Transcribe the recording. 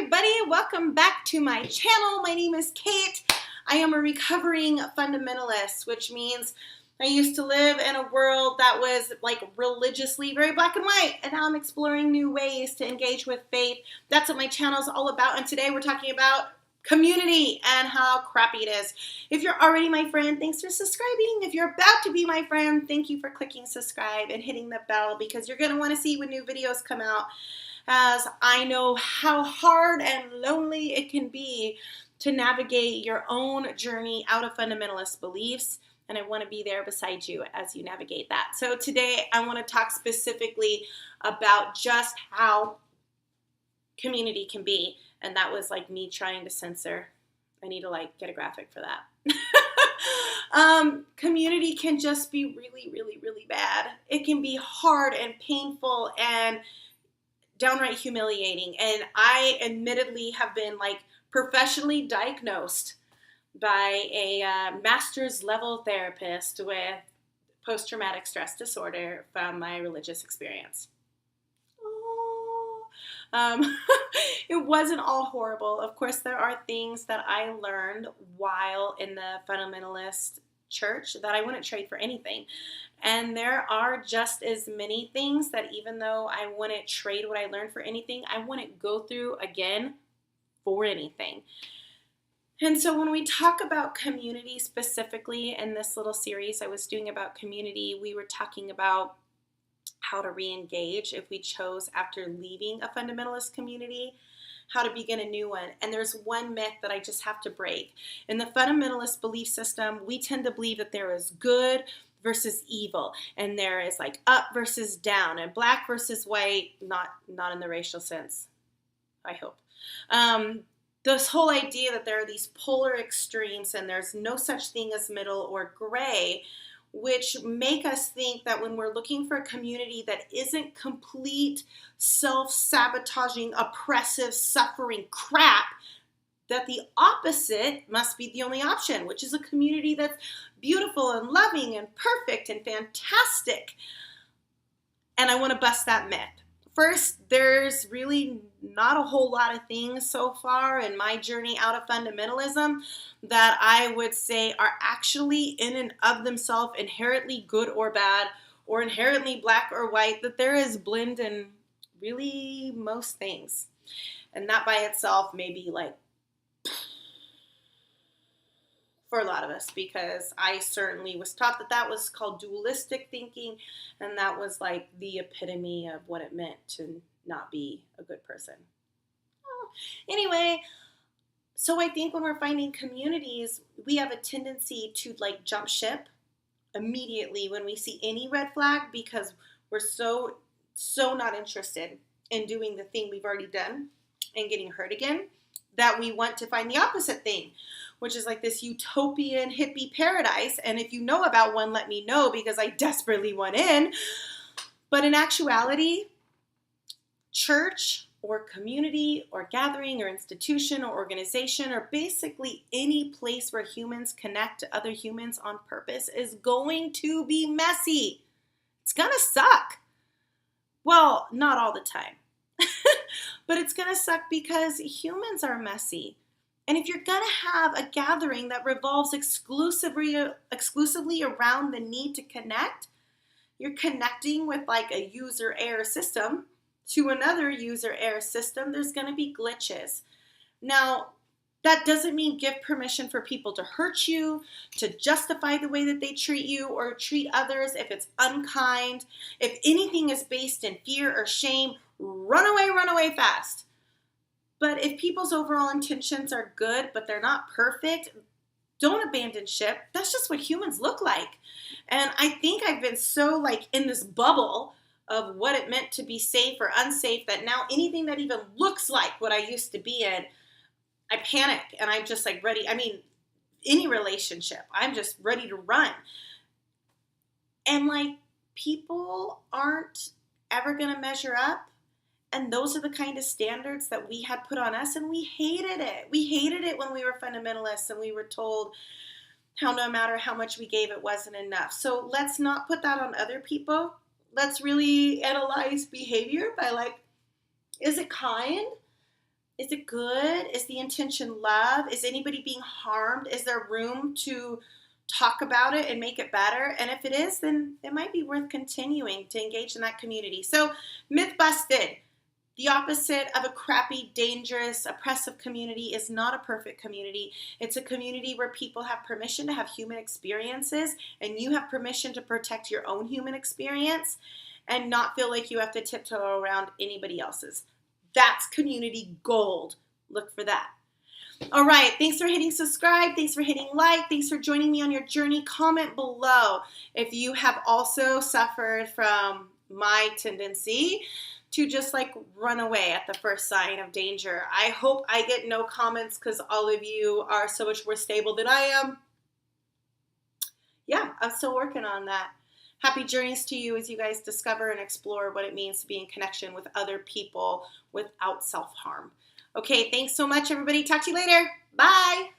everybody, welcome back to my channel. My name is Kate. I am a recovering fundamentalist, which means I used to live in a world that was like religiously very black and white, and now I'm exploring new ways to engage with faith. That's what my channel is all about, and today we're talking about community and how crappy it is. If you're already my friend, thanks for subscribing. If you're about to be my friend, thank you for clicking subscribe and hitting the bell, because you're going to want to see when new videos come out, as I know how hard and lonely it can be to navigate your own journey out of fundamentalist beliefs, and I want to be there beside you as you navigate that. So today I want to talk specifically about just how community can be, and that was like me trying to censor. I need to like get a graphic for that. Community can just be really, really, really bad. It can be hard and painful and downright humiliating. And I admittedly have been like professionally diagnosed by a master's level therapist with post-traumatic stress disorder from my religious experience. It wasn't all horrible. Of course, there are things that I learned while in the fundamentalist church that I wouldn't trade for anything. And there are just as many things that even though I wouldn't trade what I learned for anything, I wouldn't go through again for anything. And so when we talk about community specifically in this little series I was doing about community, we were talking about how to re-engage if we chose after leaving a fundamentalist community, how to begin a new one. And there's one myth that I just have to break. In the fundamentalist belief system, we tend to believe that there is good versus evil, and there is like up versus down, and black versus white, not in the racial sense, I hope. This whole idea that there are these polar extremes and there's no such thing as middle or gray, which make us think that when we're looking for a community that isn't complete, self-sabotaging, oppressive, suffering crap, that the opposite must be the only option, which is a community that's beautiful and loving and perfect and fantastic. And I want to bust that myth. First, there's really not a whole lot of things so far in my journey out of fundamentalism that I would say are actually in and of themselves inherently good or bad, or inherently black or white, that there is blend in really most things. And that by itself may be like for a lot of us, because I certainly was taught that that was called dualistic thinking, and that was like the epitome of what it meant to not be a good person. Anyway, so I think when we're finding communities, we have a tendency to like jump ship immediately when we see any red flag, because we're so not interested in doing the thing we've already done and getting hurt again, that we want to find the opposite thing, which is like this utopian hippie paradise. And if you know about one, let me know, because I desperately want in. But in actuality, church or community or gathering or institution or organization, or basically any place where humans connect to other humans on purpose, is going to be messy. It's going to suck. Well, not all the time. But it's going to suck because humans are messy. And if you're going to have a gathering that revolves exclusively around the need to connect, you're connecting with like a user error system to another user error system. There's going to be glitches. Now, that doesn't mean give permission for people to hurt you, to justify the way that they treat you or treat others if it's unkind. If anything is based in fear or shame, run away fast. But if people's overall intentions are good, but they're not perfect, don't abandon ship. That's just what humans look like. And I think I've been so like in this bubble of what it meant to be safe or unsafe that now anything that even looks like what I used to be in, I panic and I'm just like ready. I mean, any relationship, I'm just ready to run. And like people aren't ever going to measure up. And those are the kind of standards that we had put on us, and we hated it. We hated it when we were fundamentalists and we were told how no matter how much we gave, it wasn't enough. So let's not put that on other people. Let's really analyze behavior by like, is it kind? Is it good? Is the intention love? Is anybody being harmed? Is there room to talk about it and make it better? And if it is, then it might be worth continuing to engage in that community. So, myth busted. The opposite of a crappy, dangerous, oppressive community is not a perfect community. It's a community where people have permission to have human experiences, and you have permission to protect your own human experience and not feel like you have to tiptoe around anybody else's. That's community gold. Look for that. All right, thanks for hitting subscribe. Thanks for hitting like. Thanks for joining me on your journey. Comment below if you have also suffered from my tendency to just like run away at the first sign of danger. I hope I get no comments because all of you are so much more stable than I am. Yeah, I'm still working on that. Happy journeys to you as you guys discover and explore what it means to be in connection with other people without self-harm. Okay, thanks so much, everybody. Talk to you later. Bye.